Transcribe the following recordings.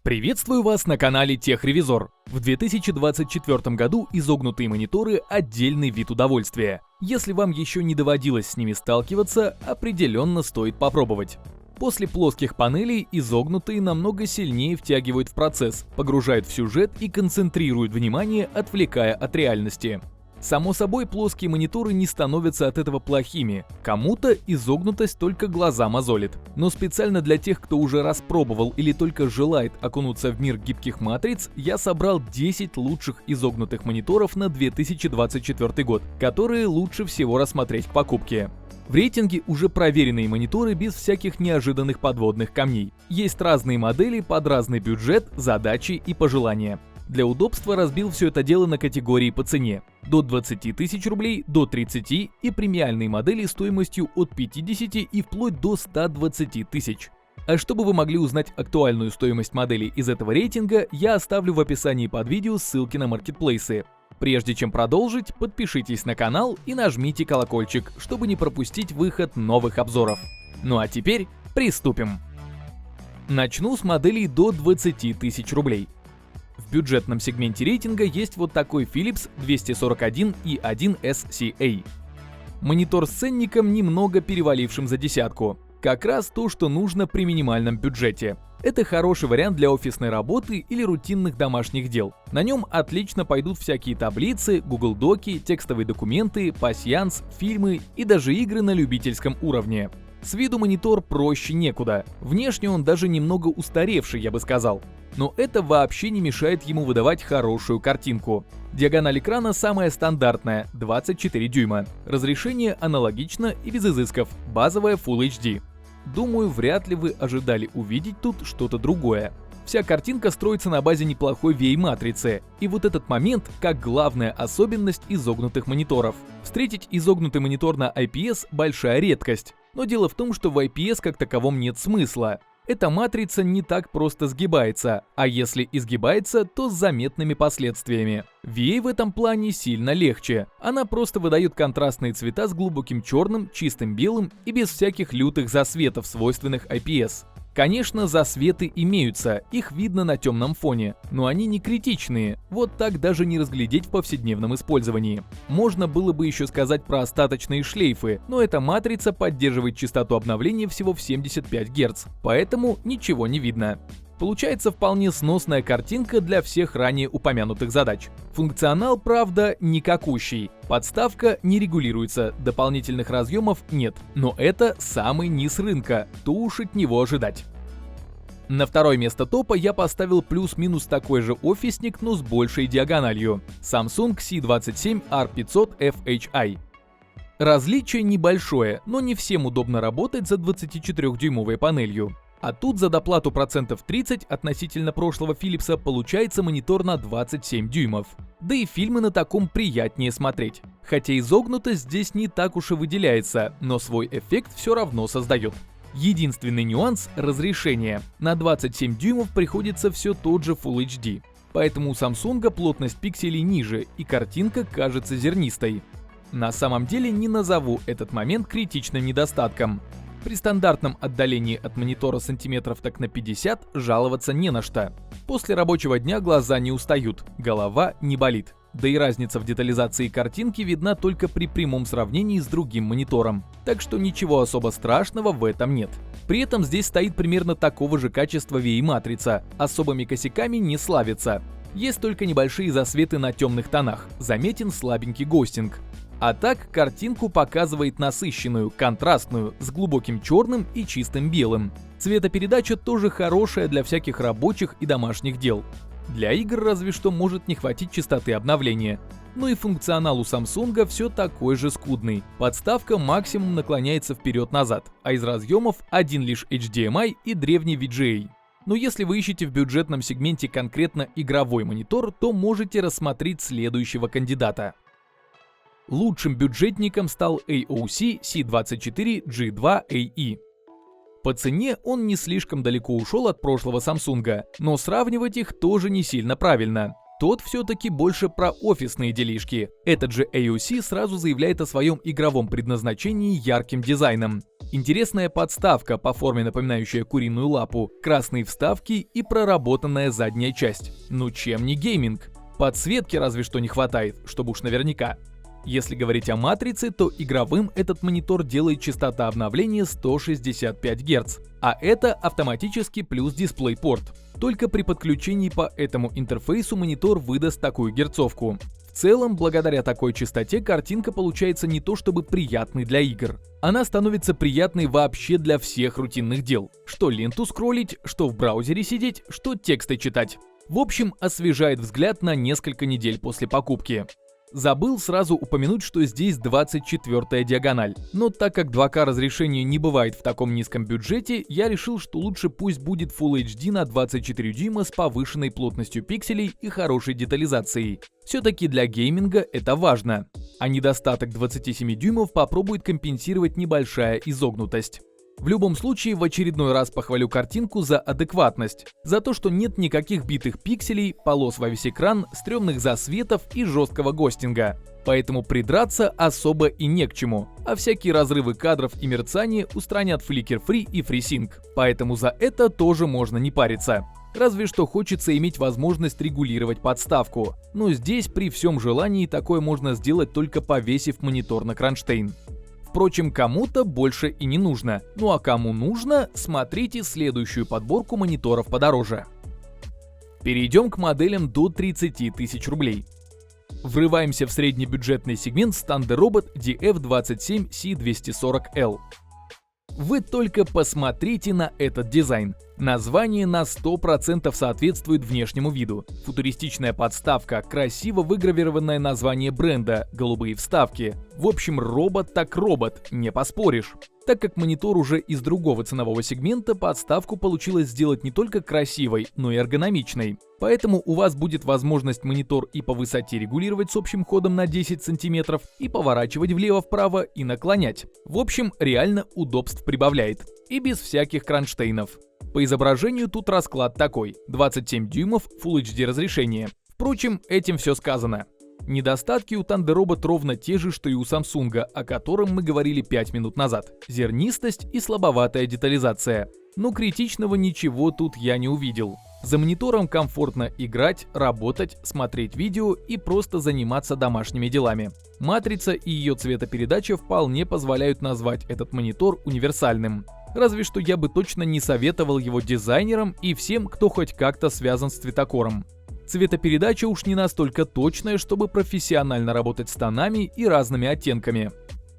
Приветствую вас на канале Техревизор. В 2024 году изогнутые мониторы – отдельный вид удовольствия. Если вам еще не доводилось с ними сталкиваться, определенно стоит попробовать. После плоских панелей изогнутые намного сильнее втягивают в процесс, погружают в сюжет и концентрируют внимание, отвлекая от реальности. Само собой, плоские мониторы не становятся от этого плохими. Кому-то изогнутость только глаза мозолит. Но специально для тех, кто уже распробовал или только желает окунуться в мир гибких матриц, я собрал 10 лучших изогнутых мониторов на 2024 год, которые лучше всего рассмотреть к покупке. В рейтинге уже проверенные мониторы без всяких неожиданных подводных камней. Есть разные модели под разный бюджет, задачи и пожелания. Для удобства разбил все это дело на категории по цене. До 20 тысяч рублей, до 30 и премиальные модели стоимостью от 50 и вплоть до 120 тысяч. А чтобы вы могли узнать актуальную стоимость моделей из этого рейтинга, я оставлю в описании под видео ссылки на маркетплейсы. Прежде чем продолжить, подпишитесь на канал и нажмите колокольчик, чтобы не пропустить выход новых обзоров. Ну а теперь приступим. Начну с моделей до 20 тысяч рублей. В бюджетном сегменте рейтинга есть вот такой Philips 241E1SCA. Монитор с ценником, немного перевалившим за десятку. Как раз то, что нужно при минимальном бюджете. Это хороший вариант для офисной работы или рутинных домашних дел. На нем отлично пойдут всякие таблицы, Google Доки, текстовые документы, пасьянс, фильмы и даже игры на любительском уровне. С виду монитор проще некуда. Внешне он даже немного устаревший, я бы сказал. Но это вообще не мешает ему выдавать хорошую картинку. Диагональ экрана самая стандартная – 24 дюйма. Разрешение аналогично и без изысков, базовая Full HD. Думаю, вряд ли вы ожидали увидеть тут что-то другое. Вся картинка строится на базе неплохой VA-матрицы. И вот этот момент как главная особенность изогнутых мониторов. Встретить изогнутый монитор на IPS – большая редкость. Но дело в том, что в IPS как таковом нет смысла. Эта матрица не так просто сгибается, а если изгибается, то с заметными последствиями. VA в этом плане сильно легче. Она просто выдает контрастные цвета с глубоким черным, чистым белым и без всяких лютых засветов, свойственных IPS. Конечно, засветы имеются, их видно на темном фоне, но они не критичные, вот так даже не разглядеть в повседневном использовании. Можно было бы еще сказать про остаточные шлейфы, но эта матрица поддерживает частоту обновления всего в 75 Гц, поэтому ничего не видно. Получается вполне сносная картинка для всех ранее упомянутых задач. Функционал, правда, никакущий. Подставка не регулируется, дополнительных разъемов нет. Но это самый низ рынка, то уж от него ожидать. На второе место топа я поставил плюс-минус такой же офисник, но с большей диагональю. Samsung C27R500 FHI. Различие небольшое, но не всем удобно работать за 24-дюймовой панелью. А тут за доплату процентов 30 относительно прошлого Philips получается монитор на 27 дюймов. Да и фильмы на таком приятнее смотреть. Хотя изогнутость здесь не так уж и выделяется, но свой эффект все равно создает. Единственный нюанс – разрешение. На 27 дюймов приходится все тот же Full HD. Поэтому у Samsung плотность пикселей ниже и картинка кажется зернистой. На самом деле не назову этот момент критичным недостатком. При стандартном отдалении от монитора сантиметров так на 50 жаловаться не на что. После рабочего дня глаза не устают, голова не болит. Да и разница в детализации картинки видна только при прямом сравнении с другим монитором. Так что ничего особо страшного в этом нет. При этом здесь стоит примерно такого же качества VA-матрица, особыми косяками не славится. Есть только небольшие засветы на темных тонах, заметен слабенький гостинг. А так картинку показывает насыщенную, контрастную, с глубоким черным и чистым белым. Цветопередача тоже хорошая для всяких рабочих и домашних дел. Для игр разве что может не хватить частоты обновления. Ну и функционал у Samsung все такой же скудный. Подставка максимум наклоняется вперед-назад, а из разъемов один лишь HDMI и древний VGA. Но если вы ищете в бюджетном сегменте конкретно игровой монитор, то можете рассмотреть следующего кандидата. Лучшим бюджетником стал AOC C24G2AE. По цене он не слишком далеко ушел от прошлого Samsung, но сравнивать их тоже не сильно правильно. Тот все-таки больше про офисные делишки. Этот же AOC сразу заявляет о своем игровом предназначении ярким дизайном. Интересная подставка по форме, напоминающая куриную лапу, красные вставки и проработанная задняя часть. Ну чем не гейминг? Подсветки разве что не хватает, чтобы уж наверняка. Если говорить о матрице, то игровым этот монитор делает частота обновления 165 Гц, а это автоматически плюс DisplayPort. Только при подключении по этому интерфейсу монитор выдаст такую герцовку. В целом, благодаря такой частоте картинка получается не то чтобы приятной для игр. Она становится приятной вообще для всех рутинных дел. Что ленту скроллить, что в браузере сидеть, что тексты читать. В общем, освежает взгляд на несколько недель после покупки. Забыл сразу упомянуть, что здесь 24-я диагональ, но так как 2К разрешения не бывает в таком низком бюджете, я решил, что лучше пусть будет Full HD на 24 дюйма с повышенной плотностью пикселей и хорошей детализацией. Все-таки для гейминга это важно, а недостаток 27 дюймов попробует компенсировать небольшая изогнутость. В любом случае, в очередной раз похвалю картинку за адекватность, за то, что нет никаких битых пикселей, полос во весь экран, стрёмных засветов и жесткого гостинга. Поэтому придраться особо и не к чему, а всякие разрывы кадров и мерцания устранят Flicker Free и FreeSync, поэтому за это тоже можно не париться. Разве что хочется иметь возможность регулировать подставку, но здесь при всем желании такое можно сделать, только повесив монитор на кронштейн. Впрочем, кому-то больше и не нужно. Ну а кому нужно, смотрите следующую подборку мониторов подороже. Перейдем к моделям до 30 тысяч рублей. Врываемся в среднебюджетный сегмент с Thunderrobot DF27C240L. Вы только посмотрите на этот дизайн. Название на 100% соответствует внешнему виду. Футуристичная подставка, красиво выгравированное название бренда, голубые вставки. В общем, робот так робот, не поспоришь. Так как монитор уже из другого ценового сегмента, подставку получилось сделать не только красивой, но и эргономичной. Поэтому у вас будет возможность монитор и по высоте регулировать с общим ходом на 10 см, и поворачивать влево-вправо, и наклонять. В общем, реально удобств прибавляет. И без всяких кронштейнов. По изображению тут расклад такой: 27 дюймов, Full HD разрешение. Впрочем, этим все сказано. Недостатки у Thunderrobot ровно те же, что и у Samsung, о котором мы говорили 5 минут назад. Зернистость и слабоватая детализация. Но критичного ничего тут я не увидел. За монитором комфортно играть, работать, смотреть видео и просто заниматься домашними делами. Матрица и ее цветопередача вполне позволяют назвать этот монитор универсальным. Разве что я бы точно не советовал его дизайнерам и всем, кто хоть как-то связан с цветокором. Цветопередача уж не настолько точная, чтобы профессионально работать с тонами и разными оттенками.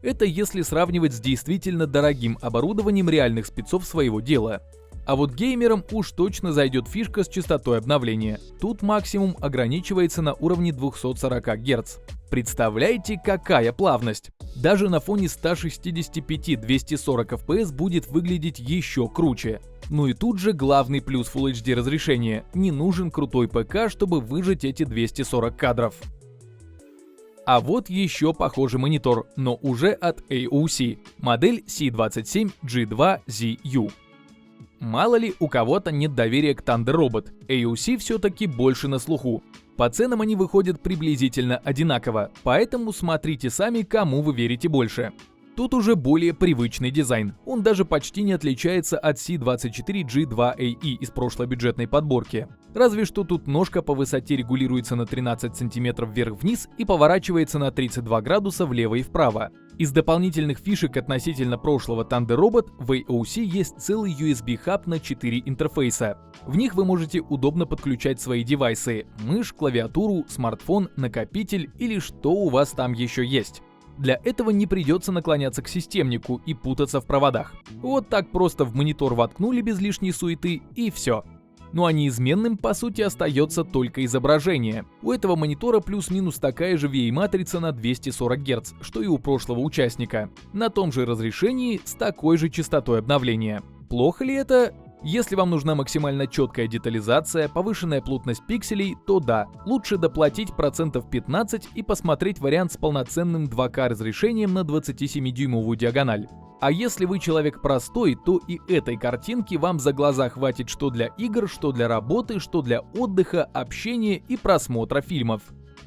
Это если сравнивать с действительно дорогим оборудованием реальных спецов своего дела. А вот геймерам уж точно зайдет фишка с частотой обновления. Тут максимум ограничивается на уровне 240 Гц. Представляете, какая плавность! Даже на фоне 165-240 FPS будет выглядеть еще круче. Ну и тут же главный плюс Full HD разрешения. Не нужен крутой ПК, чтобы выжать эти 240 кадров. А вот еще похожий монитор, но уже от AOC. Модель C27G2ZU. Мало ли у кого-то нет доверия к Thunderrobot, AOC все-таки больше на слуху. По ценам они выходят приблизительно одинаково, поэтому смотрите сами, кому вы верите больше. Тут уже более привычный дизайн, он даже почти не отличается от C24G2AE из прошлой бюджетной подборки. Разве что тут ножка по высоте регулируется на 13 см вверх-вниз и поворачивается на 32 градуса влево и вправо. Из дополнительных фишек относительно прошлого Thunderrobot в AOC есть целый USB-хаб на 4 интерфейса. В них вы можете удобно подключать свои девайсы – мышь, клавиатуру, смартфон, накопитель или что у вас там еще есть. Для этого не придется наклоняться к системнику и путаться в проводах. Вот так просто в монитор воткнули без лишней суеты и все. Ну а неизменным по сути остается только изображение. У этого монитора плюс-минус такая же VA-матрица на 240 Гц, что и у прошлого участника. На том же разрешении с такой же частотой обновления. Плохо ли это? Если вам нужна максимально четкая детализация, повышенная плотность пикселей, то да, лучше доплатить 15% и посмотреть вариант с полноценным 2К разрешением на 27-дюймовую диагональ. А если вы человек простой, то и этой картинки вам за глаза хватит что для игр, что для работы, что для отдыха, общения и просмотра фильмов.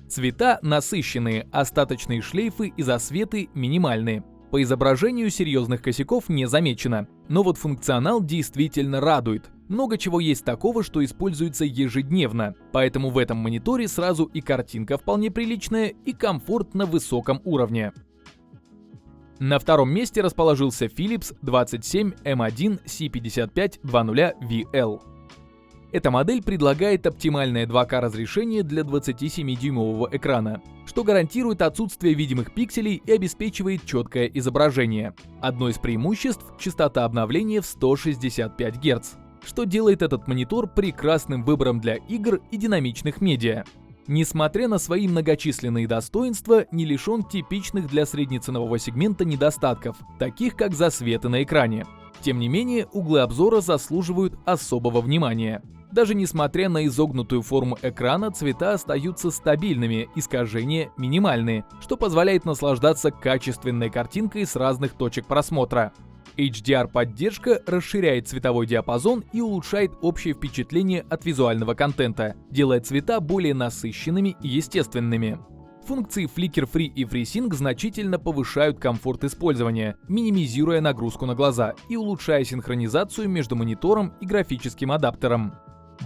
Цвета насыщенные, остаточные шлейфы и засветы минимальные. По изображению серьезных косяков не замечено, но вот функционал действительно радует. Много чего есть такого, что используется ежедневно, поэтому в этом мониторе сразу и картинка вполне приличная, и комфорт на высоком уровне. На втором месте расположился Philips 27M1 C5520VL. Эта модель предлагает оптимальное 2К разрешение для 27-дюймового экрана, что гарантирует отсутствие видимых пикселей и обеспечивает четкое изображение. Одно из преимуществ – частота обновления в 165 Гц, что делает этот монитор прекрасным выбором для игр и динамичных медиа. Несмотря на свои многочисленные достоинства, не лишен типичных для среднеценового сегмента недостатков, таких как засветы на экране. Тем не менее, углы обзора заслуживают особого внимания. Даже несмотря на изогнутую форму экрана, цвета остаются стабильными, искажения минимальные, что позволяет наслаждаться качественной картинкой с разных точек просмотра. HDR-поддержка расширяет цветовой диапазон и улучшает общее впечатление от визуального контента, делая цвета более насыщенными и естественными. Функции Flicker Free и FreeSync значительно повышают комфорт использования, минимизируя нагрузку на глаза и улучшая синхронизацию между монитором и графическим адаптером.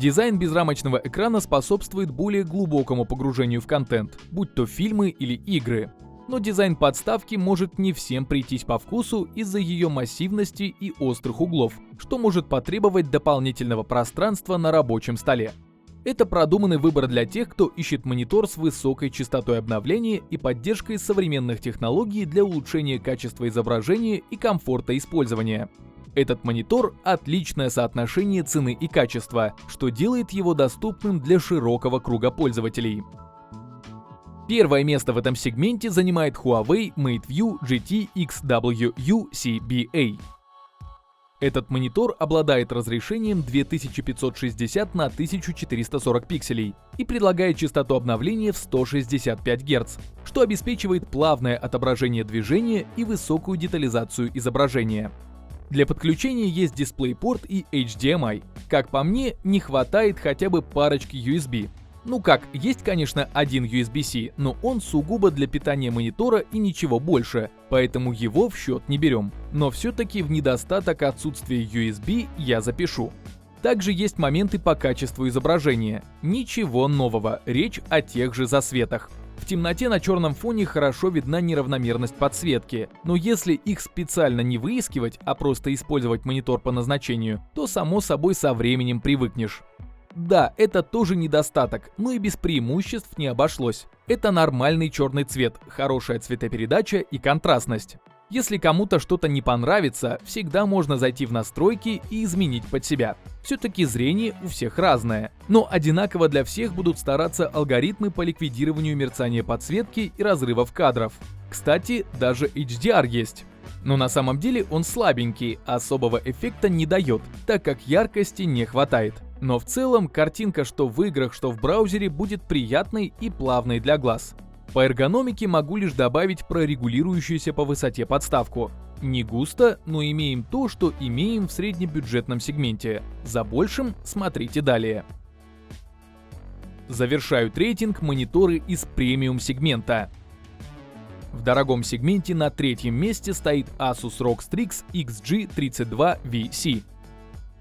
Дизайн безрамочного экрана способствует более глубокому погружению в контент, будь то фильмы или игры. Но дизайн подставки может не всем прийтись по вкусу из-за ее массивности и острых углов, что может потребовать дополнительного пространства на рабочем столе. Это продуманный выбор для тех, кто ищет монитор с высокой частотой обновления и поддержкой современных технологий для улучшения качества изображения и комфорта использования. Этот монитор – отличное соотношение цены и качества, что делает его доступным для широкого круга пользователей. Первое место в этом сегменте занимает Huawei MateView GT XWU CBA. Этот монитор обладает разрешением 2560 на 1440 пикселей и предлагает частоту обновления в 165 Гц, что обеспечивает плавное отображение движения и высокую детализацию изображения. Для подключения есть DisplayPort и HDMI. Как по мне, не хватает хотя бы парочки USB. Ну как, есть, конечно, один USB-C, но он сугубо для питания монитора и ничего больше, поэтому его в счет не берем. Но все-таки в недостаток отсутствия USB я запишу. Также есть моменты по качеству изображения. Ничего нового, речь о тех же засветах. В темноте на черном фоне хорошо видна неравномерность подсветки, но если их специально не выискивать, а просто использовать монитор по назначению, то само собой со временем привыкнешь. Да, это тоже недостаток, но и без преимуществ не обошлось. Это нормальный черный цвет, хорошая цветопередача и контрастность. Если кому-то что-то не понравится, всегда можно зайти в настройки и изменить под себя. Все-таки зрение у всех разное. Но одинаково для всех будут стараться алгоритмы по ликвидированию мерцания подсветки и разрывов кадров. Кстати, даже HDR есть. Но на самом деле он слабенький, особого эффекта не дает, так как яркости не хватает. Но в целом картинка что в играх, что в браузере будет приятной и плавной для глаз. По эргономике могу лишь добавить про регулирующуюся по высоте подставку. Не густо, но имеем то, что имеем в среднебюджетном сегменте. За большим смотрите далее. Завершают рейтинг мониторы из премиум сегмента. В дорогом сегменте на третьем месте стоит Asus ROG Strix XG32VC.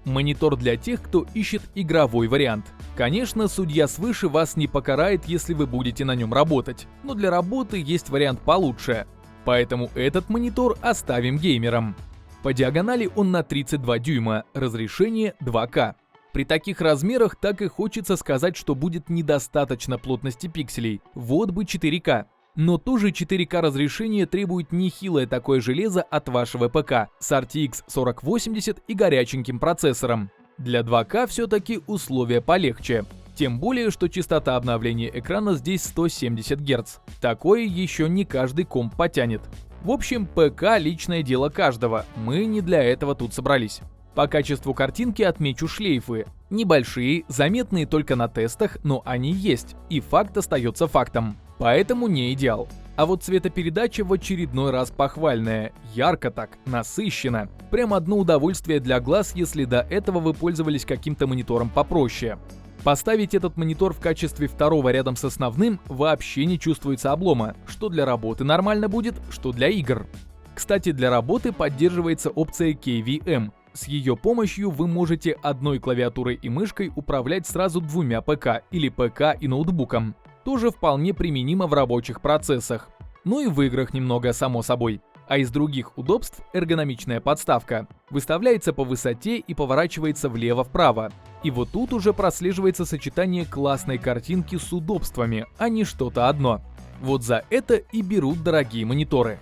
Монитор для тех, кто ищет игровой вариант. Конечно, судья свыше вас не покарает, если вы будете на нем работать, но для работы есть вариант получше. Поэтому этот монитор оставим геймерам. По диагонали он на 32 дюйма, разрешение 2К. При таких размерах так и хочется сказать, что будет недостаточно плотности пикселей, вот бы 4К. Но тоже 4К разрешение требует нехилое такое железо от вашего ПК с RTX 4080 и горяченьким процессором. Для 2К все-таки условия полегче. Тем более, что частота обновления экрана здесь 170 Гц. Такое еще не каждый комп потянет. В общем, ПК личное дело каждого, мы не для этого тут собрались. По качеству картинки отмечу шлейфы. Небольшие, заметные только на тестах, но они есть, и факт остается фактом. Поэтому не идеал. А вот цветопередача в очередной раз похвальная. Ярко так, насыщенно. Прям одно удовольствие для глаз, если до этого вы пользовались каким-то монитором попроще. Поставить этот монитор в качестве второго рядом с основным вообще не чувствуется облома, что для работы нормально будет, что для игр. Кстати, для работы поддерживается опция KVM. С ее помощью вы можете одной клавиатурой и мышкой управлять сразу двумя ПК или ПК и ноутбуком. Тоже вполне применимо в рабочих процессах. Ну и в играх немного, само собой. А из других удобств эргономичная подставка. Выставляется по высоте и поворачивается влево-вправо. И вот тут уже прослеживается сочетание классной картинки с удобствами, а не что-то одно. Вот за это и берут дорогие мониторы.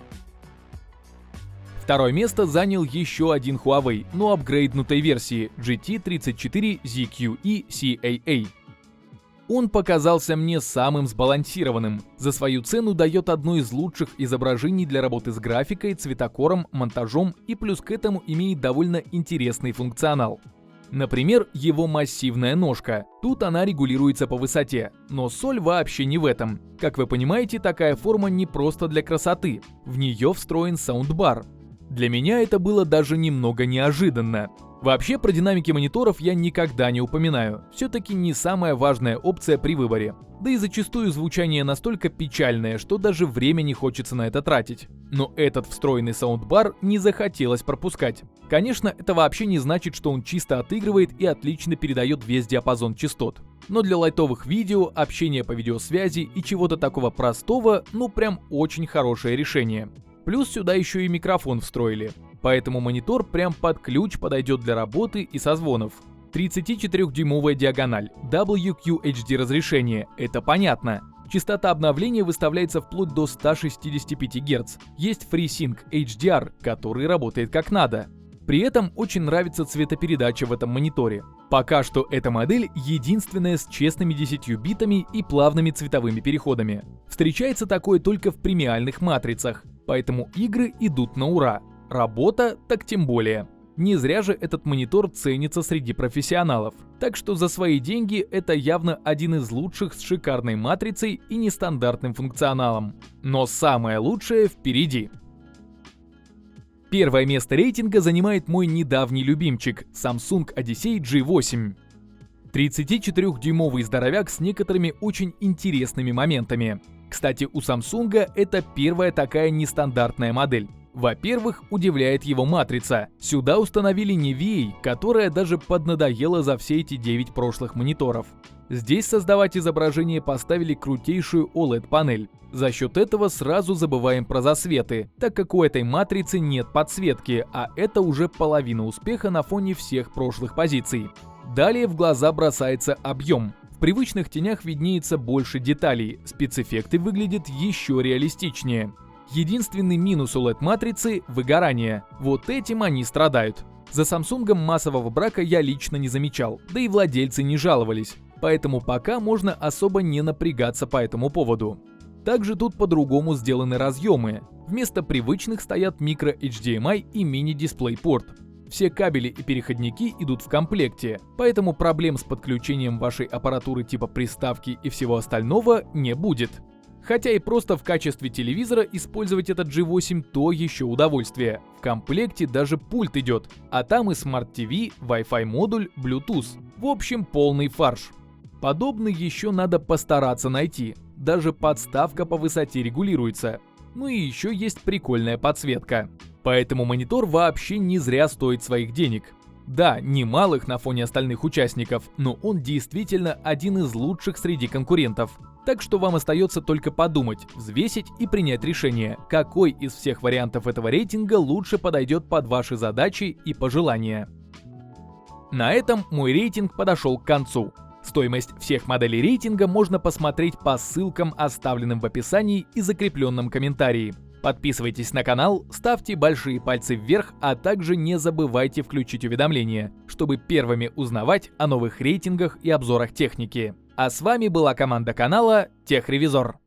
Второе место занял еще один Huawei, но апгрейднутой версии GT34ZQE CAA. Он показался мне самым сбалансированным. За свою цену дает одно из лучших изображений для работы с графикой, цветокором, монтажом и плюс к этому имеет довольно интересный функционал. Например, его массивная ножка. Тут она регулируется по высоте. Но соль вообще не в этом. Как вы понимаете, такая форма не просто для красоты. В нее встроен саундбар. Для меня это было даже немного неожиданно. Вообще про динамики мониторов я никогда не упоминаю, все-таки не самая важная опция при выборе. Да и зачастую звучание настолько печальное, что даже время не хочется на это тратить. Но этот встроенный саундбар не захотелось пропускать. Конечно, это вообще не значит, что он чисто отыгрывает и отлично передает весь диапазон частот. Но для лайтовых видео, общения по видеосвязи и чего-то такого простого, ну прям очень хорошее решение. Плюс сюда еще и микрофон встроили. Поэтому монитор прям под ключ подойдет для работы и созвонов. 34-дюймовая диагональ, WQHD разрешение, это понятно. Частота обновления выставляется вплоть до 165 Гц. Есть FreeSync HDR, который работает как надо. При этом очень нравится цветопередача в этом мониторе. Пока что эта модель единственная с честными 10 битами и плавными цветовыми переходами. Встречается такое только в премиальных матрицах, поэтому игры идут на ура. Работа так тем более. Не зря же этот монитор ценится среди профессионалов. Так что за свои деньги это явно один из лучших с шикарной матрицей и нестандартным функционалом. Но самое лучшее впереди. Первое место рейтинга занимает мой недавний любимчик Samsung Odyssey G8. 34-дюймовый здоровяк с некоторыми очень интересными моментами. Кстати, у Samsung это первая такая нестандартная модель. Во-первых, удивляет его матрица. Сюда установили не VA, которая даже поднадоела за все эти 9 прошлых мониторов. Здесь создавать изображение поставили крутейшую OLED-панель. За счет этого сразу забываем про засветы, так как у этой матрицы нет подсветки, а это уже половина успеха на фоне всех прошлых позиций. Далее в глаза бросается объем. В привычных тенях виднеется больше деталей, спецэффекты выглядят еще реалистичнее. Единственный минус OLED-матрицы – выгорание. Вот этим они страдают. За Samsung массового брака я лично не замечал, да и владельцы не жаловались. Поэтому пока можно особо не напрягаться по этому поводу. Также тут по-другому сделаны разъемы. Вместо привычных стоят micro-HDMI и мини-DisplayPort. Все кабели и переходники идут в комплекте, поэтому проблем с подключением вашей аппаратуры типа приставки и всего остального не будет. Хотя и просто в качестве телевизора использовать этот G8 то еще удовольствие. В комплекте даже пульт идет, а там и Smart TV, Wi-Fi модуль, Bluetooth. В общем, полный фарш. Подобный еще надо постараться найти. Даже подставка по высоте регулируется. Ну и еще есть прикольная подсветка. Поэтому монитор вообще не зря стоит своих денег. Да, немалых на фоне остальных участников, но он действительно один из лучших среди конкурентов. Так что вам остается только подумать, взвесить и принять решение, какой из всех вариантов этого рейтинга лучше подойдет под ваши задачи и пожелания. На этом мой рейтинг подошел к концу. Стоимость всех моделей рейтинга можно посмотреть по ссылкам, оставленным в описании и закрепленном комментарии. Подписывайтесь на канал, ставьте большие пальцы вверх, а также не забывайте включить уведомления, чтобы первыми узнавать о новых рейтингах и обзорах техники. А с вами была команда канала Техревизор.